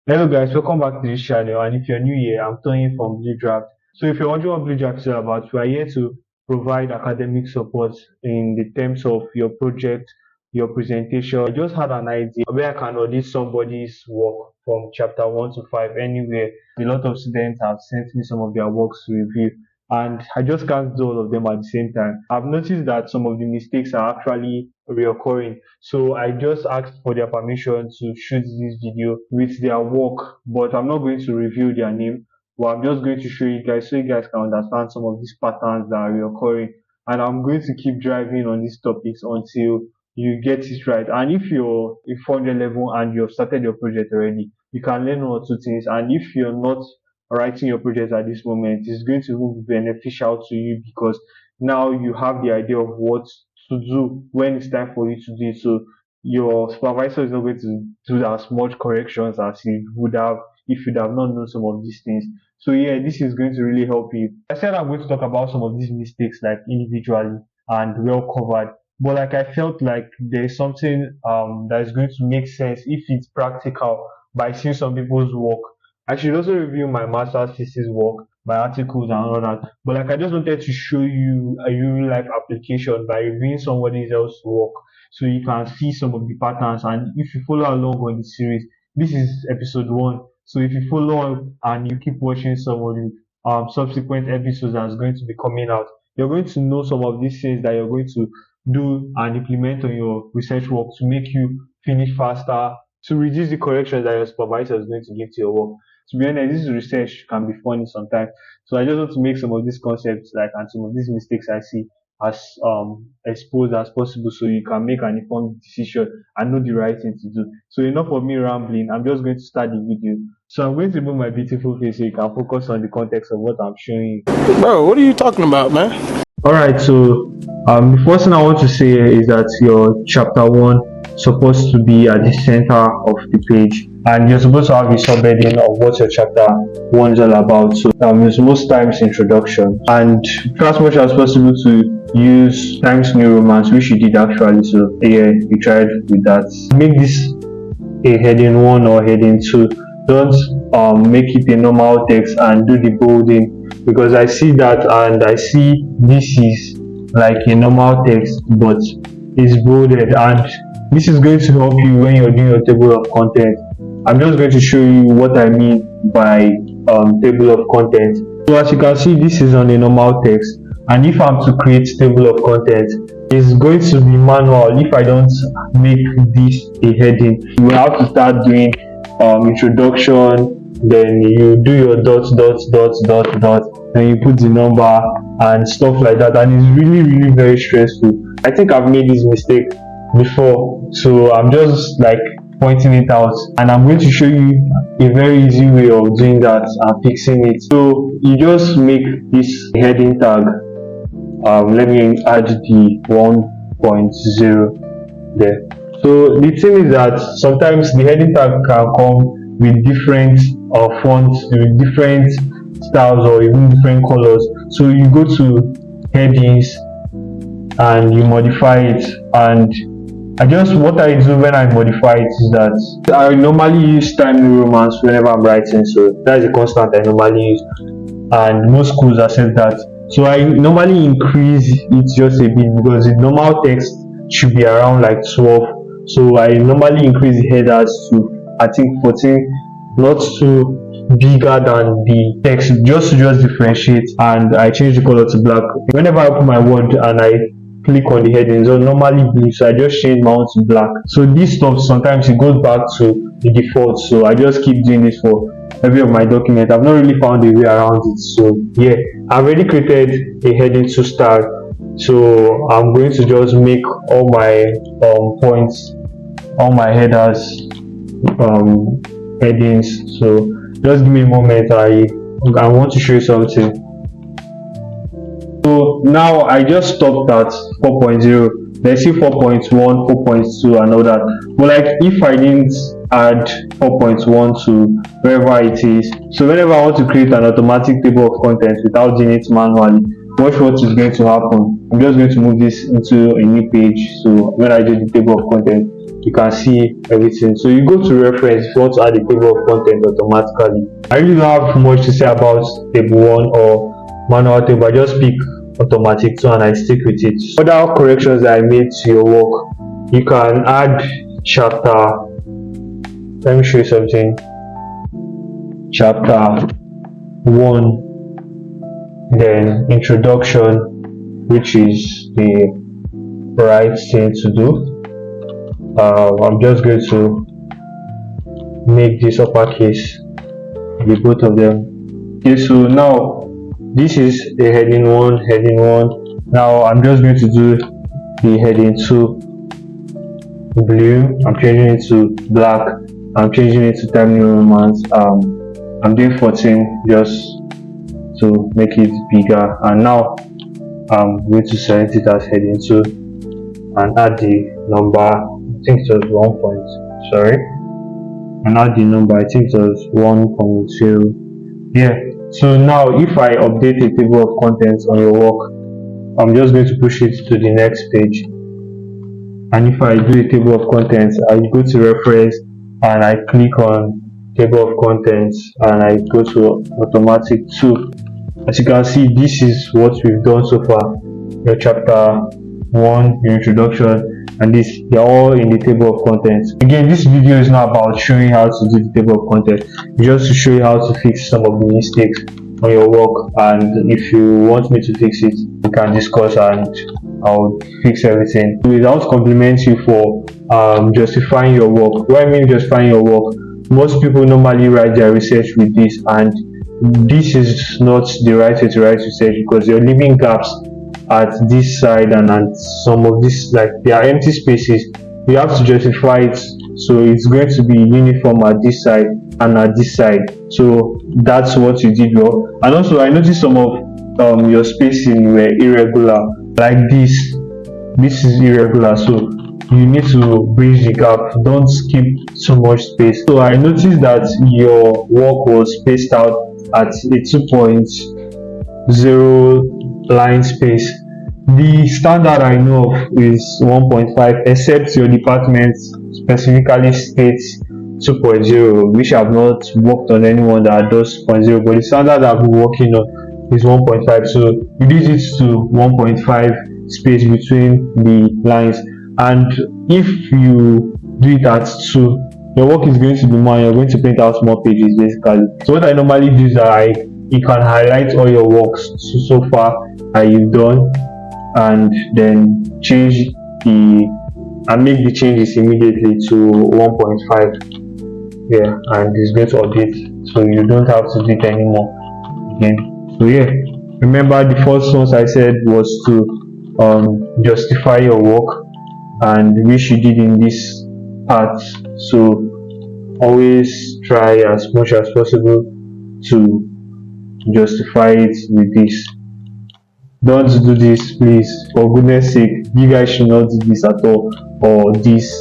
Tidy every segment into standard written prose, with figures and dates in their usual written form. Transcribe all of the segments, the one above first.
Hello guys, welcome back to this channel. And if you're new here, I'm Tony from Blue Draft. So if you're wondering what Blue Draft is all about, we are here to provide academic support in the terms of your project, your presentation. I just had an idea where I can audit somebody's work from chapter 1 to 5 anywhere. A lot of students have sent me some of their works to review, and I just can't do all of them at the same time. I've noticed that some of the mistakes are actually reoccurring, so I just asked for their permission to shoot this video with their work, but I'm not going to reveal their name. But I'm just going to show you guys so you guys can understand some of these patterns that are reoccurring. And I'm going to keep driving on these topics until you get it right. And if you're in 400 level and you've started your project already, you can learn one or two things. And if you're not writing your project at this moment, it's going to be beneficial to you because now you have the idea of what to do when it's time for you to do it. So your supervisor is not going to do as much corrections as he would have if you'd have not known some of these things. So yeah, this is going to really help you. I said I'm going to talk about some of these mistakes like individually and well covered. But like I felt like there's something that is going to make sense if it's practical by seeing some people's work. I should also review my master's thesis work, my articles and all that. But like I just wanted to show you a real life application by reviewing somebody else's work so you can see some of the patterns. And if you follow along on the series, this is episode 1. So if you follow on and you keep watching some of the subsequent episodes that's going to be coming out, you're going to know some of these things that you're going to do and implement on your research work to make you finish faster, to reduce the corrections that your supervisor is going to give to your work. To be honest, this research can be funny sometimes. So I just want to make some of these concepts like and some of these mistakes I see as exposed as possible so you can make an informed decision and know the right thing to do. So enough of me rambling. I'm just going to start the video. So I'm going to remove my beautiful face so you can focus on the context of what I'm showing you. Bro, what are you talking about, man? Alright, so the first thing I want to say is that your chapter 1 is supposed to be at the center of the page, and you're supposed to have a subheading of what your chapter 1 is all about. So it's most times introduction, and try as much as possible to use Times New Romance, which you did actually. So yeah, you tried with that. Make this a heading 1 or heading 2. Don't make it a normal text and do the bolding, because I see that and I see this is like a normal text but it's bolded, and this is going to help you when you're doing your table of content. I'm just going to show you what I mean by table of content. So as you can see, this is on a normal text, and if I'm to create table of content, it's going to be manual if I don't make this a heading. You will have to start doing introduction, then you do your dot, then you put the number and stuff like that, and it's really very stressful. I think I've made this mistake before, so I'm just like pointing it out, and I'm going to show you a very easy way of doing that and fixing it. So you just make this heading tag. Let me add the 1.0 there. So the thing is that sometimes the heading tag can come with different fonts, with different styles or even different colors. So you go to headings and you modify it, and what I do when I modify it is that I normally use Times New Romance whenever I'm writing, so that's a constant I normally use, and most schools accept that. So I normally increase it just a bit because the normal text should be around like 12. So I normally increase the headers to I think 14, not too bigger than the text, just to differentiate, and I change the color to black. Whenever I open my word and I click on the headings, so normally blue, so I just change my own to black. So this stuff sometimes it goes back to the default, so I just keep doing this for every of my document. I've not really found a way around it. So yeah, I've already created a heading to start, so I'm going to just make all my points, all my headers headings. So just give me a moment, I want to show you something. So now I just stopped at 4.0. Let's see 4.1, 4.2 and all that. But like if I didn't add 4.1 to wherever it is, so whenever I want to create an automatic table of contents without doing it manually, watch what is going to happen. I'm just going to move this into a new page. So when I do the table of content, you can see everything. So you go to reference if you want to add a table of content automatically. I really don't have much to say about table 1 or manual table. I just pick automatic 2 and I stick with it. Other corrections that I made to your work, you can add chapter. Let me show you something. Chapter 1, then introduction, which is the right thing to do. I'm just going to make this uppercase, the both of them. Okay, so now this is a heading 1. Now I'm just going to do the heading 2 blue. I'm changing it to black. I'm changing it to Time New Romance. I'm doing 14 just to make it bigger, and now I'm going to select it as heading 2 and add the number. I think it was 1 point, sorry, and add the number. I think it was 1.0. yeah. So now if I update a table of contents on your work, I'm just going to push it to the next page, and if I do a table of contents, I go to reference and I click on table of contents and I go to automatic 2. As you can see, this is what we've done so far. Your chapter 1, your introduction, and this, they're all in the table of contents. Again, this video is not about showing how to do the table of contents, just to show you how to fix some of the mistakes on your work. And if you want me to fix it, we can discuss and I'll fix everything. Without complimenting you for justifying your work. What I mean justifying your work, most people normally write their research with this, and this is not the right way to write research, because you're leaving gaps at this side and at some of this, like there are empty spaces. You have to justify it, so it's going to be uniform at this side and at this side. So that's what you did well. And also I noticed some of your spacing were irregular, like this is irregular, so you need to bridge the gap. Don't skip too much space. So I noticed that your work was spaced out at a 2.0 line space. The standard I know of is 1.5, except your department specifically states 2.0, which I've not worked on anyone that does 2.0, but the standard I've been working on is 1.5. So you did it to 1.5 space between the lines, and if you do it at 2, your work is going to be more, you're going to print out more pages basically. So what I normally do is that you can highlight all your works so far that you've done, and then change and make the changes immediately to 1.5. yeah, and it's going to update, so you don't have to do it anymore again. So yeah, remember the first ones I said was to justify your work, and which you did in this part. So always try as much as possible to justify it with this. Don't do this, please, for goodness sake. You guys should not do this at all, or this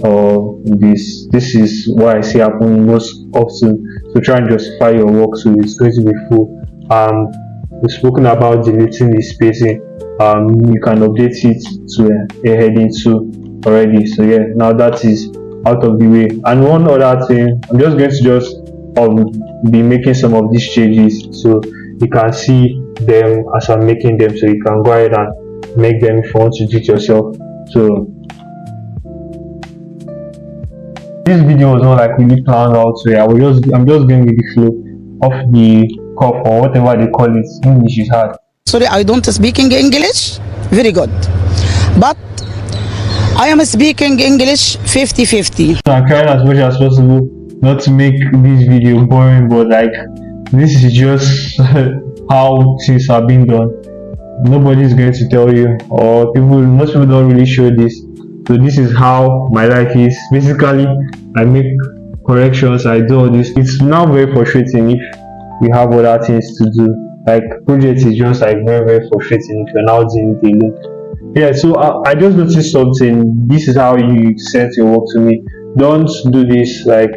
this is what I see happen most often. So try and justify your work so it's going to be full. We've spoken about deleting the spacing. You can update it to a heading 2 already. So yeah, now that is out of the way. And one other thing, I'm just going to be making some of these changes, so you can see them as I'm making them, so you can go ahead and make them if you want to do it yourself. So this video was not like really planned out, so yeah, I'm just going with the flow of the cup, or whatever they call it. English is hard. Sorry, I don't speaking English very good, but I am speaking English 50-50. I'm trying as much as possible not to make this video boring, but like this is just how things are being done. Nobody's going to tell you, or most people don't really show this. So this is how my life is. Basically, I make corrections, I do all this. It's now very frustrating if you have other things to do. Like project is just like very frustrating if you're now doing it alone. Yeah, so I just noticed something. This is how you send your work to me. Don't do this like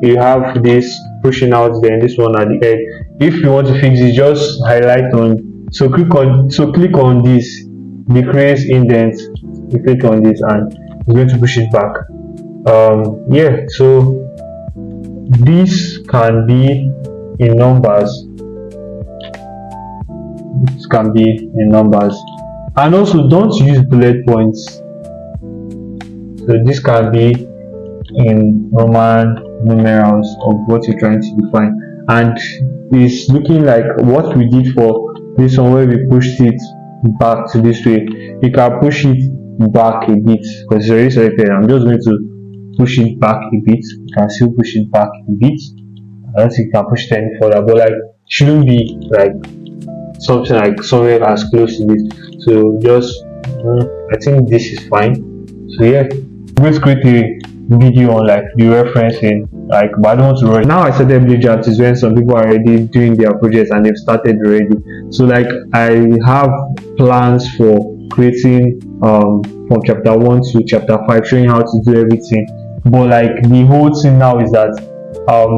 you have this pushing out, then this one at the end. If you want to fix it, just highlight on So click on this decrease indent. You click on this and it's going to push it back. Yeah, so this can be in numbers. This can be in numbers, and also don't use bullet points. So this can be in Roman numerals of what you're trying to define, and it's looking like what we did for this one where we pushed it back to this way. You can push it back a bit because it's already selected. I'm just going to push it back a bit. You can still push it back a bit. I don't think you can push it any further, but like shouldn't be like something like somewhere as close to this. So just I think this is fine. So yeah, I'm going to create a video on like the referencing, like, but I don't want to rush. Now I started Blue Jams is when some people are already doing their projects and they've started already. So like I have plans for creating from chapter 1 to chapter 5, showing how to do everything. But like the whole thing now is that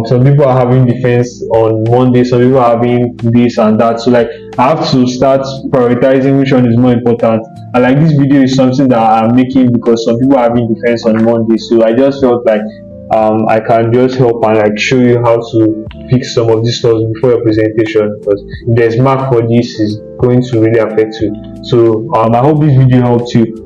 some people are having defense on Monday, some people are having this and that. So like I have to start prioritizing which one is more important. And like this video is something that I'm making because some people are having defense on Monday. So I just felt like I can just help and like show you how to fix some of these stuff before your presentation, because if there's mark for this, is going to really affect you. So I hope this video helped you.